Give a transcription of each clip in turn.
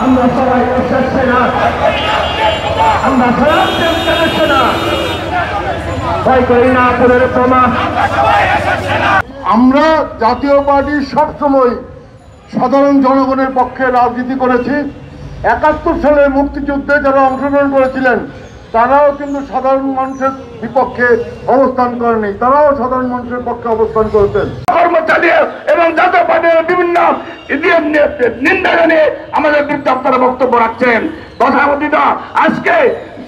আমরা সবাই এসেছে না, আমরা সালাম দেবছে না, ভয় করি না আপনাদের প্রমাণ। আমরা জাতীয় পার্টি সবসময় সাধারণ জনগণের পক্ষে রাজনীতি করেছি। ৭১ সালের মুক্তিযুদ্ধে যারা অংশগ্রহণ করেছিলেন তারাও কিন্তু সাধারণ মানুষের বিপক্ষে অবস্থান করেনি, তারাও সাধারণ মানুষের পক্ষে অবস্থান করেছেন। কর্মচারী এবং জাতীয় পার্টির বিভিন্ন নিন্দা জানিয়ে আমাদের বিরুদ্ধে আপনারা বক্তব্য রাখছেন। তথাকথিত আজকে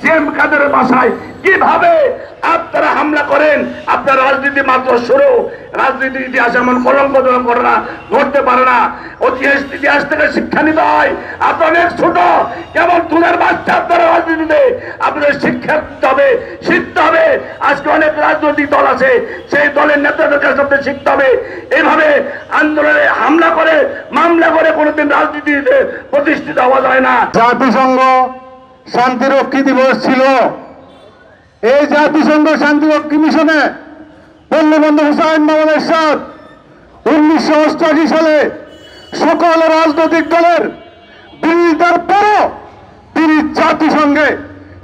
জিএম কাদেরের বাসায় কিভাবে আপনারা হামলা করেন? আপনার রাজনীতি মাত্র শুরু, রাজনীতির ইতিহাসে এমন কলঙ্কজনক ঘটনা ঘটতে পারে না। ইতিহাস থেকে শিক্ষা নিতে হয়। আপনার অনেক ছোট, কেমন তুলের বাচ্চা আপনারা রাজনীতিতে, আপনাদের শিক্ষা দিতে হবে, শিখতে হবে। আজকে অনেক রাজনৈতিক দল আছে, সেই দলের নেতাদের কাছে আপনাদের শিখতে হবে। এইভাবে আন্দোলনে হামলা করে মামলা করে কোনোদিন রাজনীতিতে প্রতিষ্ঠিত হওয়া যায় না। জাতিসংঘ শান্তিরক্ষী দিবস ছিল। এই জাতিসংঘ শান্তিরক্ষী মিশনে বঙ্গবন্ধু হুসাইন মোহাম্মদ এরশাদ 1988 সালে সকল রাজনৈতিক দলের বিরোধিতার পরও তিনি জাতিসংঘে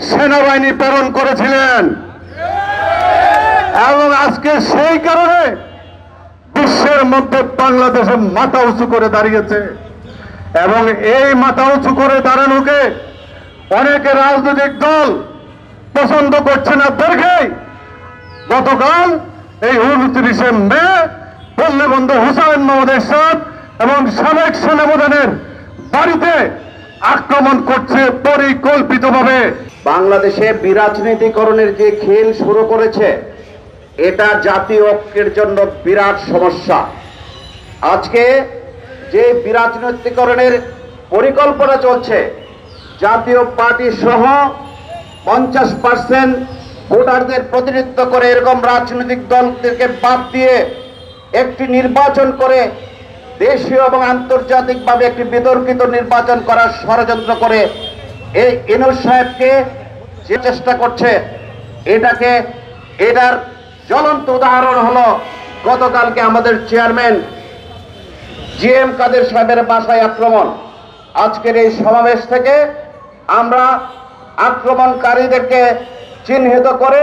সেনাবাহিনী প্রেরণ করেছিলেন এবং আজকে সেই কারণে বিশ্বের মধ্যে বাংলাদেশে মাথা উঁচু করে দাঁড়িয়েছে। এবং এই মাথা উঁচু করে দাঁড়ানোকে অনেকে রাজনৈতিক দল পছন্দ করছে না দেখে গতকাল এই 29শে মে বঙ্গবন্ধু হুসাইন মোহাম্মদ এরশাদ এবং সাবেক সেনাপ্রধানের বাড়িতে আক্রমণ করছে পরিকল্পিতভাবে। বাংলাদেশে বিরাজনীতিকরণের যে খেল শুরু করেছে এটা জাতীয় ঐক্যের জন্য বিরাট সমস্যা। আজকে যে বিরাজনীতিকরণের পরিকল্পনা চলছে, জাতীয় পার্টি সহ 50% ভোটারদের প্রতিনিধিত্ব করে এরকম রাজনৈতিক দলদেরকে বাদ দিয়ে একটি নির্বাচন করে দেশীয় এবং আন্তর্জাতিকভাবে একটি বিতর্কিত নির্বাচন করার ষড়যন্ত্র করে এই ইনুস সাহেবকে যে চেষ্টা করছে, এটার জ্বলন্ত উদাহরণ হলো গতকালকে আমাদের চেয়ারম্যান জিএম কাদের সাহেবের বাসায় আক্রমণ। আজকের এই সমাবেশ থেকে আমরা আক্রমণকারীদেরকে চিহ্নিত করে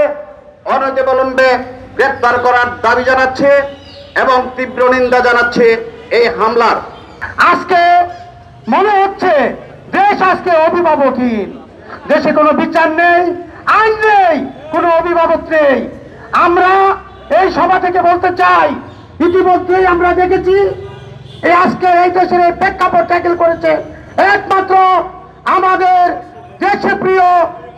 অনতিবিলম্বে গ্রেপ্তার করার দাবি জানাচ্ছে এবং তীব্র নিন্দা জানাচ্ছে এই হামলার। আজকে মনে হচ্ছে দেশ আজকে অভিভাবকহীন, দেশে কোনো বিচার নেই, আইন নেই, কোনো অভিভাবক নেই। আমরা এই সভা থেকে বলতে চাই, ইতিমধ্যেই আমরা দেখেছি এই আজকে এই দেশের এই প্রেক্ষাপট ট্যাকেল করেছে একমাত্র আমাদের দেশে প্রিয়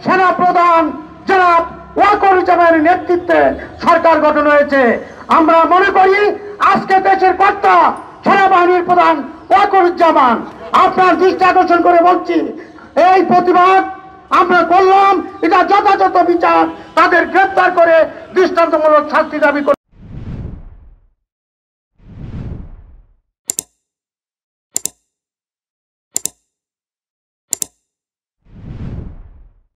সেনাপ্রধান জনাব ওয়াকারুজ্জামানের নেতৃত্বে সরকার গঠন হয়েছে। আমরা মনে করি আজকে দেশের কর্তা সেনাবাহিনীর প্রধান ওয়াকারুজ্জামান। আপনার দৃষ্টি আকর্ষণ করে বলছি, এই প্রতিবাদ আমরা করলাম, এটা যথাযথ বিচার, তাদের গ্রেপ্তার করে দৃষ্টান্তমূলক শাস্তি দাবি